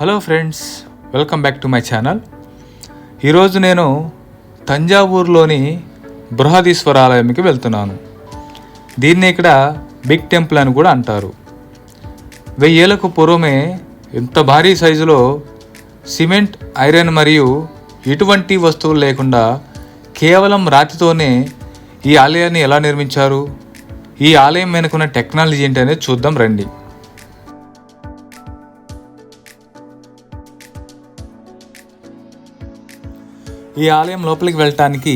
Hello friends, welcome back to my channel. ఈరోజు నేను తంజావూరులోని బృహదీశ్వర ఆలయంకి వెళ్తున్నాను. దీన్ని ఇక్కడ బిగ్ టెంపుల్ అని కూడా అంటారు. 1000 ఏళ్లకు పూర్వమే ఇంత భారీ సైజులో సిమెంట్, ఐరన్ మరియు ఎటువంటి వస్తువులు లేకుండా కేవలం రాతితోనే ఈ ఆలయాన్ని ఎలా నిర్మించారు, ఈ ఆలయం వెనుకున్న టెక్నాలజీ ఏంటి అనేది చూద్దాం రండి. ఈ ఆలయం లోపలికి వెళ్ళటానికి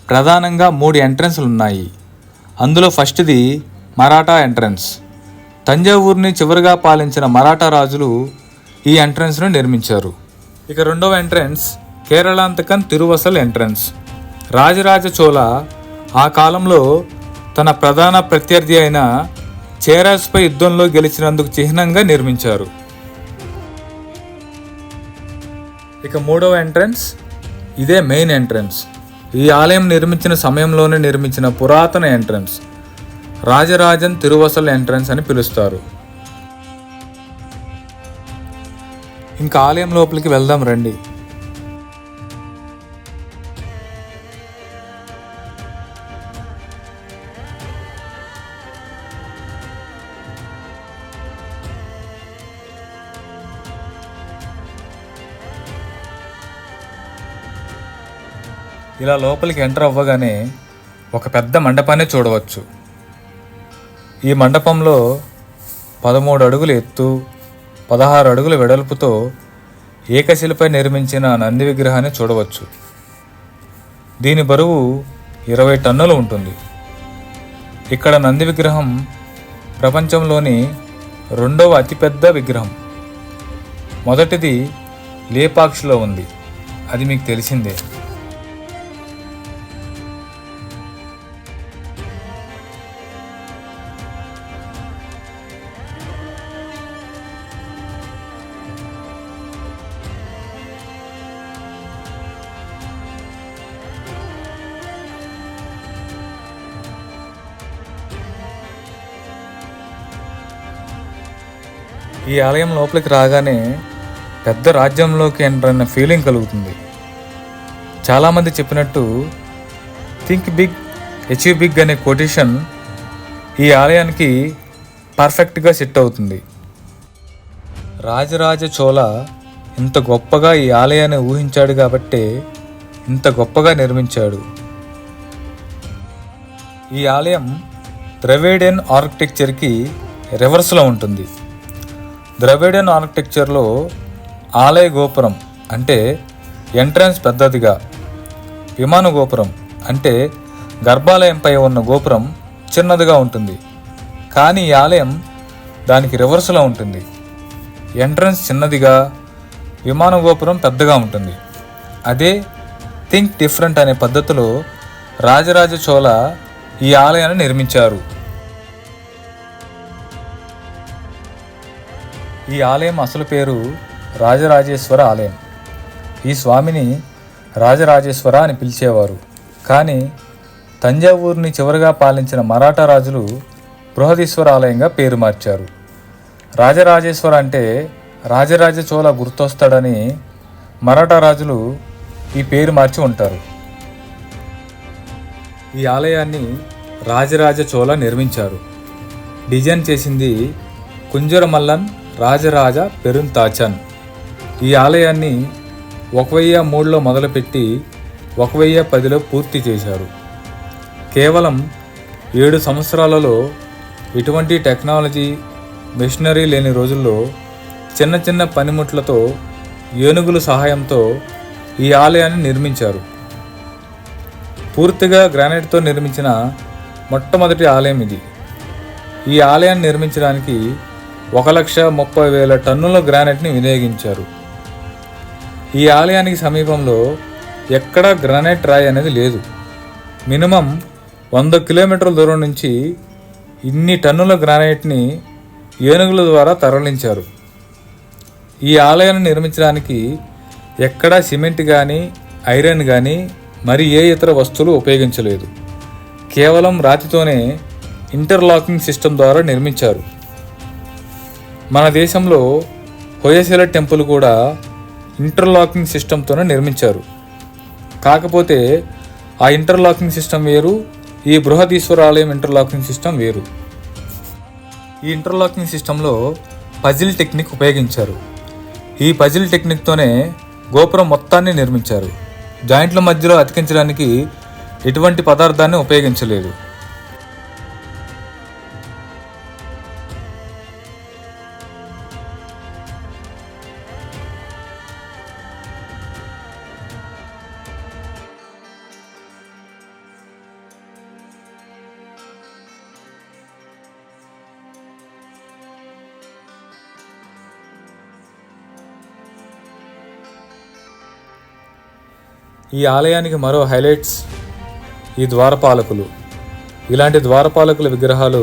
ప్రధానంగా 3 ఎంట్రన్స్లు ఉన్నాయి. అందులో ఫస్ట్ది మరాఠా ఎంట్రన్స్. తంజావూరుని చివరిగా పాలించిన మరాఠా రాజులు ఈ ఎంట్రన్స్ను నిర్మించారు. ఇక రెండవ ఎంట్రన్స్ కేరళాంతకన్ తిరువసల్ ఎంట్రన్స్. రాజరాజ చోళ ఆ కాలంలో తన ప్రధాన ప్రత్యర్థి అయిన చేరాస్పై యుద్ధంలో గెలిచినందుకు చిహ్నంగా నిర్మించారు. ఇక మూడవ ఎంట్రన్స్, ఇదే మెయిన్ ఎంట్రన్స్. ఈ ఆలయం నిర్మించిన సమయంలోనే నిర్మించిన పురాతన ఎంట్రన్స్. రాజరాజన్ తిరువసల్ ఎంట్రన్స్ అని పిలుస్తారు. ఇంకా ఆలయం లోపలికి వెళ్దాం రండి. ఇలా లోపలికి ఎంటర్ అవ్వగానే ఒక పెద్ద మండపాన్ని చూడవచ్చు. ఈ మండపంలో 13 అడుగుల ఎత్తు, 16 అడుగుల వెడల్పుతో ఏకశిలపై నిర్మించిన నంది విగ్రహాన్ని చూడవచ్చు. దీని బరువు 20 టన్నులు ఉంటుంది. ఇక్కడ నంది విగ్రహం ప్రపంచంలోని 2వ అతిపెద్ద విగ్రహం. మొదటిది లేపాక్షిలో ఉంది, అది మీకు తెలిసిందే. ఈ ఆలయం లోపలికి రాగానే పెద్ద రాజ్యంలోకి ఎంటర్ అయిన ఫీలింగ్ కలుగుతుంది. చాలామంది చెప్పినట్టు థింక్ బిగ్, అచీవ్ బిగ్ అనే కొటేషన్ ఈ ఆలయానికి పర్ఫెక్ట్గా సెట్ అవుతుంది. రాజరాజ చోళ ఇంత గొప్పగా ఈ ఆలయాన్ని ఊహించాడు కాబట్టే ఇంత గొప్పగా నిర్మించాడు. ఈ ఆలయం ద్రవిడియన్ ఆర్కిటెక్చర్కి రివర్స్లో ఉంటుంది. ద్రవిడియన్ ఆర్కిటెక్చర్లో ఆలయ గోపురం అంటే ఎంట్రన్స్ పెద్దదిగా, విమాన గోపురం అంటే గర్భాలయంపై ఉన్న గోపురం చిన్నదిగా ఉంటుంది. కానీ ఈ ఆలయం దానికి రివర్స్లో ఉంటుంది. ఎంట్రన్స్ చిన్నదిగా, విమాన గోపురం పెద్దగా ఉంటుంది. అదే థింక్ డిఫరెంట్ అనే పద్ధతిలో రాజరాజ చోళ ఈ ఆలయాన్ని నిర్మించారు. ఈ ఆలయం అసలు పేరు రాజరాజేశ్వర ఆలయం. ఈ స్వామిని రాజరాజేశ్వర అని పిలిచేవారు. కానీ తంజావూరుని చివరిగా పాలించిన మరాఠా రాజులు బృహదీశ్వర ఆలయంగా పేరు మార్చారు. రాజరాజేశ్వర అంటే రాజరాజ చోళ గుర్తొస్తాడని మరాఠా రాజులు ఈ పేరు మార్చి ఉంటారు. ఈ ఆలయాన్ని రాజరాజ చోళ నిర్మించారు. డిజైన్ చేసింది కుంజర మల్లన్ రాజరాజ పెరుంతాచన్. ఈ ఆలయాన్ని 1003లో మొదలుపెట్టి 1010లో పూర్తి చేశారు. కేవలం 7 సంవత్సరాలలో ఎటువంటి టెక్నాలజీ, మెషినరీ లేని రోజుల్లో చిన్న చిన్న పనిముట్లతో, ఏనుగుల సహాయంతో ఈ ఆలయాన్ని నిర్మించారు. పూర్తిగా గ్రానైట్తో నిర్మించిన మొట్టమొదటి ఆలయం ఇది. ఈ ఆలయాన్ని నిర్మించడానికి 1,30,000 టన్నుల గ్రానైట్ని వినియోగించారు. ఈ ఆలయానికి సమీపంలో ఎక్కడా గ్రానైట్ రాయి అనేది లేదు. మినిమం 100 కిలోమీటర్ల దూరం నుంచి ఇన్ని టన్నుల గ్రానైట్ని ఏనుగుల ద్వారా తరలించారు. ఈ ఆలయాన్ని నిర్మించడానికి ఎక్కడా సిమెంట్ కానీ, ఐరన్ కానీ మరి ఏ ఇతర వస్తువులు ఉపయోగించలేదు. కేవలం రాతితోనే ఇంటర్లాకింగ్ సిస్టమ్ ద్వారా నిర్మించారు. మన దేశంలో హొయసల టెంపుల్ కూడా ఇంటర్లాకింగ్ సిస్టంతోనే నిర్మించారు. కాకపోతే ఆ ఇంటర్లాకింగ్ సిస్టమ్ వేరు, ఈ బృహదీశ్వర ఆలయం ఇంటర్లాకింగ్ సిస్టమ్ వేరు. ఈ ఇంటర్లాకింగ్ సిస్టంలో పజిల్ టెక్నిక్ ఉపయోగించారు. ఈ పజిల్ టెక్నిక్తోనే గోపురం మొత్తాన్ని నిర్మించారు. జాయింట్ల మధ్యలో అతికించడానికి ఎటువంటి పదార్థాన్ని ఉపయోగించలేదు. ఈ ఆలయానికి మరో హైలైట్స్ ఈ ద్వారపాలకులు. ఇలాంటి ద్వారపాలకుల విగ్రహాలు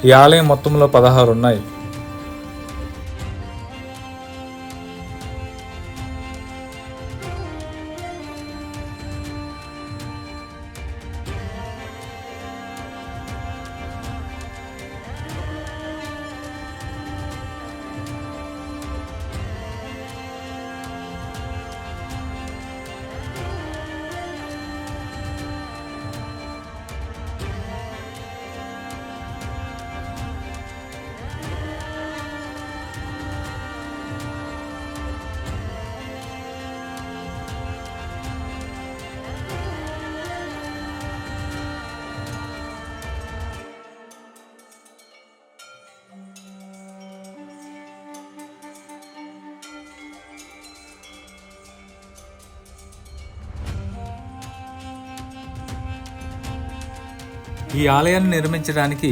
ఈ ఆలయం మొత్తంలో 16 ఉన్నాయి. ఈ ఆలయాన్ని నిర్మించడానికి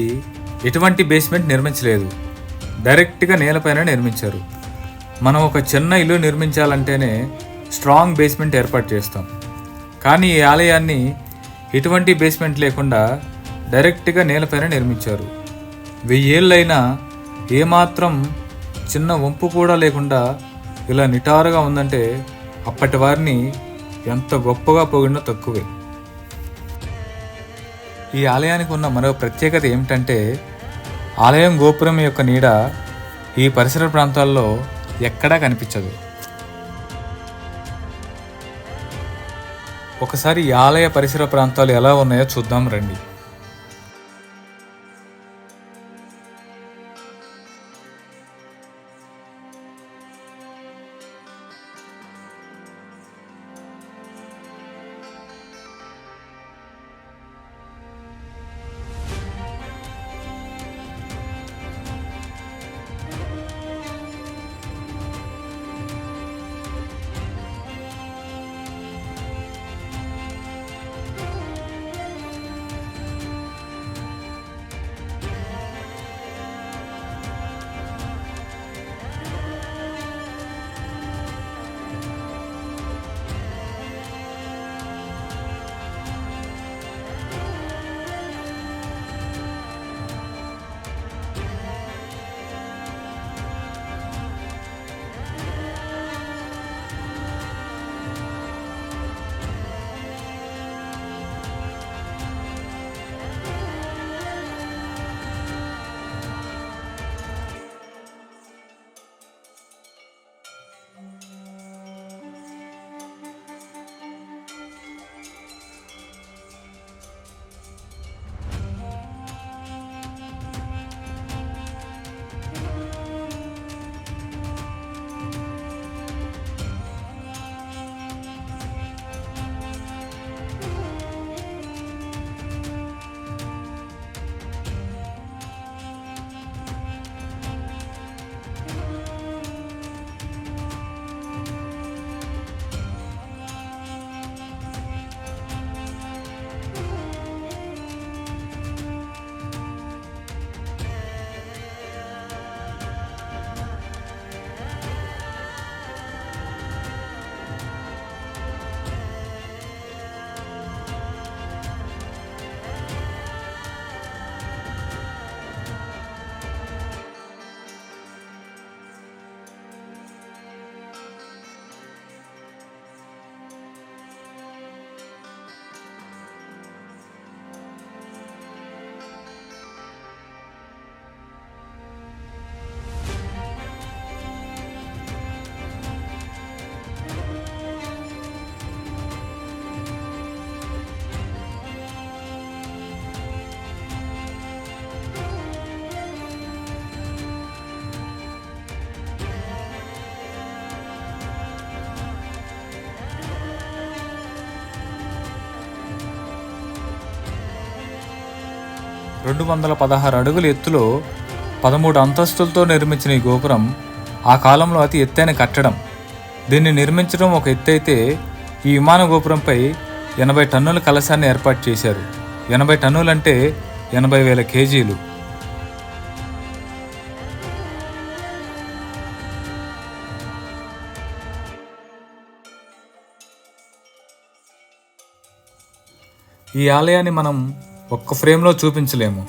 ఎటువంటి బేస్మెంట్ నిర్మించలేదు. డైరెక్ట్గా నేలపైన నిర్మించారు. మనం ఒక చిన్న ఇల్లు నిర్మించాలంటేనే స్ట్రాంగ్ బేస్మెంట్ ఏర్పాటు చేస్తాం. కానీ ఈ ఆలయాన్ని ఎటువంటి బేస్మెంట్ లేకుండా డైరెక్ట్గా నేలపైన నిర్మించారు. 1000 ఏళ్ళైనా ఏమాత్రం చిన్న వంపు కూడా లేకుండా ఇలా నిటారుగా ఉందంటే అప్పటి వారిని ఎంత గొప్పగా పొగిడినా తక్కువే. ఈ ఆలయానికి ఉన్న మరో ప్రత్యేకత ఏమిటంటే ఆలయం గోపురం యొక్క నీడ ఈ పరిసర ప్రాంతాల్లో ఎక్కడా కనిపించదు. ఒకసారి ఈ ఆలయ పరిసర ప్రాంతాలు ఎలా ఉన్నాయో చూద్దాం రండి. 216 అడుగుల ఎత్తులో 13 అంతస్తులతో నిర్మించిన ఈ గోపురం ఆ కాలంలో అతి ఎత్తైన కట్టడం. దీన్ని నిర్మించడం ఒక ఎత్తు అయితే, ఈ విమాన గోపురంపై 80 టన్నుల కలశాన్ని ఏర్పాటు చేశారు. 80 టన్నులంటే 80,000 కేజీలు. ఈ ఆలయాన్ని మనం ఒక్క ఫ్రేమ్లో చూపించలేము.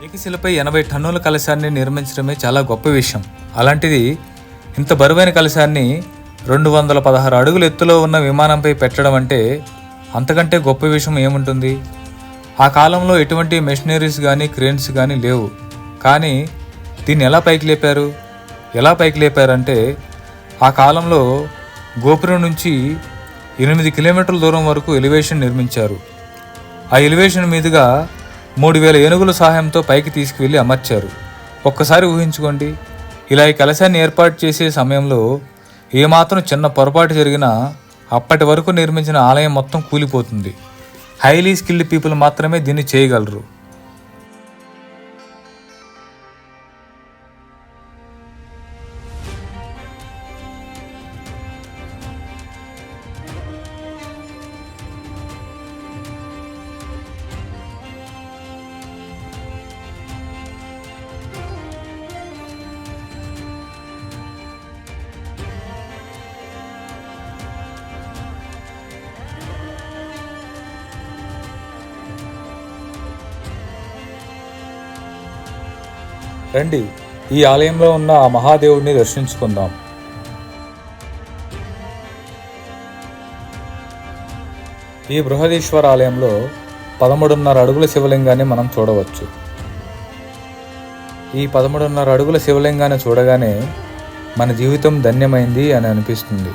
ఏకశిలపై 80 టన్నుల కలశాన్ని నిర్మించడమే చాలా గొప్ప విషయం. అలాంటిది ఇంత బరువైన కలశాన్ని 216 అడుగుల ఎత్తులో ఉన్న విమానంపై పెట్టడం అంటే అంతకంటే గొప్ప విషయం ఏముంటుంది? ఆ కాలంలో ఎటువంటి మెషినరీస్ కానీ క్రేన్స్ కానీ లేవు. కానీ దీన్ని ఎలా పైకి లేపారంటే ఆ కాలంలో గోపురం నుంచి 8 కిలోమీటర్ల దూరం వరకు ఎలివేషన్ నిర్మించారు. ఆ ఎలివేషన్ మీదుగా 3,000 ఏనుగుల సహాయంతో పైకి తీసుకువెళ్ళి అమర్చారు. ఒక్కసారి ఊహించుకోండి, ఇలా ఈ కలశాన్ని ఏర్పాటు చేసే సమయంలో ఏమాత్రం చిన్న పొరపాటు జరిగినా అప్పటి వరకు నిర్మించిన ఆలయం మొత్తం కూలిపోతుంది. హైలీ స్కిల్డ్ పీపుల్ మాత్రమే దీన్ని చేయగలరు. రండి, ఈ ఆలయంలో ఉన్న ఆ మహాదేవుడిని దర్శించుకుందాం. ఈ బృహదీశ్వర ఆలయంలో 13.5 అడుగుల శివలింగాన్ని మనం చూడవచ్చు. ఈ 13.5 అడుగుల శివలింగాన్ని చూడగానే మన జీవితం ధన్యమైంది అని అనిపిస్తుంది.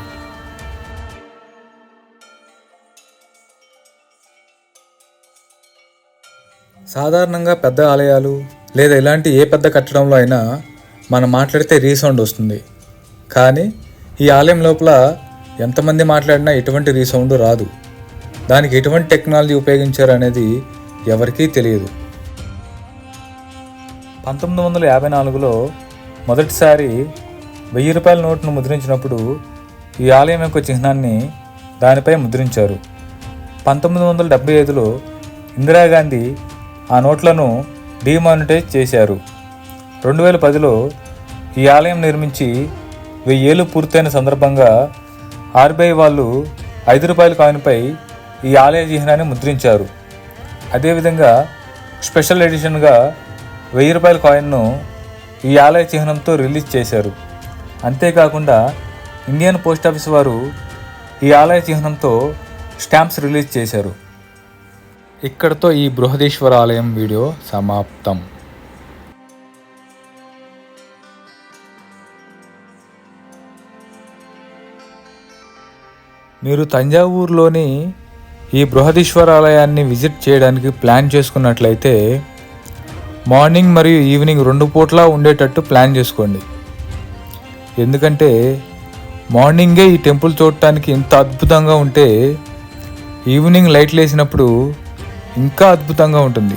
సాధారణంగా పెద్ద ఆలయాలు లేదా ఇలాంటి ఏ పెద్ద కట్టడంలో అయినా మనం మాట్లాడితే రీసౌండ్ వస్తుంది. కానీ ఈ ఆలయం లోపల ఎంతమంది మాట్లాడినా ఎటువంటి రీసౌండ్ రాదు. దానికి ఎటువంటి టెక్నాలజీ ఉపయోగించారు అనేది ఎవరికీ తెలియదు. 1954లో మొదటిసారి 1000 రూపాయల నోటును ముద్రించినప్పుడు ఈ ఆలయం యొక్క చిహ్నాన్ని దానిపై ముద్రించారు. 1975లో ఇందిరాగాంధీ ఆ నోట్లను డిమానిటైజ్ చేశారు. 2010లో ఈ ఆలయం నిర్మించి 1000 ఏళ్ళు పూర్తయిన సందర్భంగా ఆర్బీఐ వాళ్ళు 5 రూపాయల కాయిన్పై ఈ ఆలయ చిహ్నాన్ని ముద్రించారు. అదేవిధంగా స్పెషల్ ఎడిషన్గా 1000 రూపాయల కాయిన్ను ఈ ఆలయ చిహ్నంతో రిలీజ్ చేశారు. అంతేకాకుండా ఇండియన్ పోస్ట్ ఆఫీస్ వారు ఈ ఆలయ చిహ్నంతో స్టాంప్స్ రిలీజ్ చేశారు. ఇక్కడతో ఈ బృహదీశ్వర ఆలయం వీడియో సమాప్తం. మీరు తంజావూరులోని ఈ బృహదీశ్వర ఆలయాన్ని విజిట్ చేయడానికి ప్లాన్ చేసుకున్నట్లయితే మార్నింగ్ మరియు ఈవినింగ్ 2 పూట్లా ఉండేటట్టు ప్లాన్ చేసుకోండి. ఎందుకంటే మార్నింగే ఈ టెంపుల్ చూడటానికి ఇంత అద్భుతంగా ఉంటే ఈవినింగ్ లైట్లు వేసినప్పుడు ఇంకా అద్భుతంగా ఉంటుంది.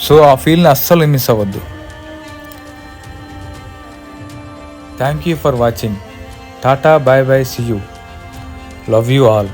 సో ఆ ఫీల్ని అస్సలు మిస్ అవ్వద్దు. Thank you for watching. Tata, bye bye, see you. Love you all.